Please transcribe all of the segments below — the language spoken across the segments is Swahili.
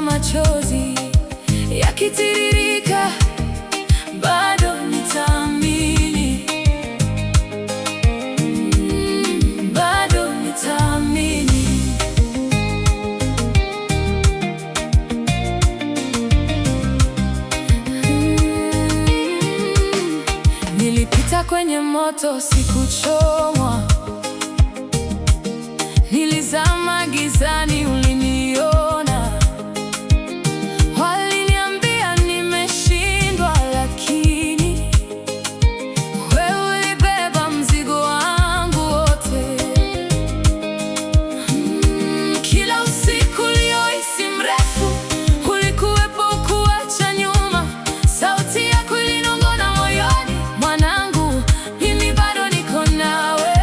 hata machozi yakitiririka, bado nitaamini, bado nitaamini. Nilipita kwenye moto, sikuchomwa. Nilizama gizani, uliniona. Waliniambia nimeshindwa, lakini wewe ulibeba mzigo wangu wote. Kila usiku uliohisi mrefu, ulikuwepo kuacha nyuma. Sauti yako ilinong'ona moyoni, mwanangu, mimi bado niko nawe.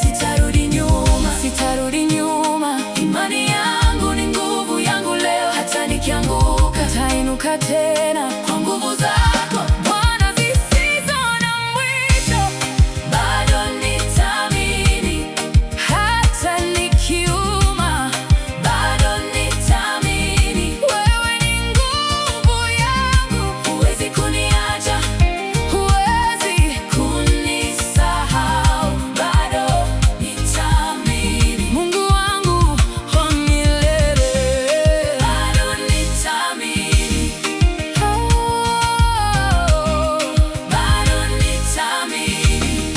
Sitarudi nyuma, sitarudi nyuma. Imani yangu ni nguvu yangu leo, hata nikianguka nitainuka tena kwa nguvu zako Bwana, zisizo na mwisho. Bado nitaamini, hata nikiuma, bado nitaamini. Wewe ni nguvu yangu, huwezi kuniacha, huwezi kunisahau. Bado nitaamini, Mungu wangu wa milele. Bado nitaamini, bado nitaamini.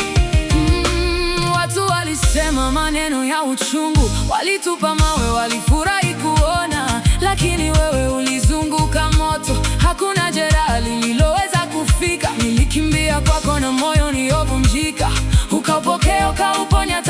Watu walisema maneno ya uchungu, walitupa mawe, walifurahi kuona, lakini wewe ulizunguka moto, hakuna jeraha lililoweza kufika. Nilikimbia kwako na moyo uliovunjika, ukaupokea, ukauponya.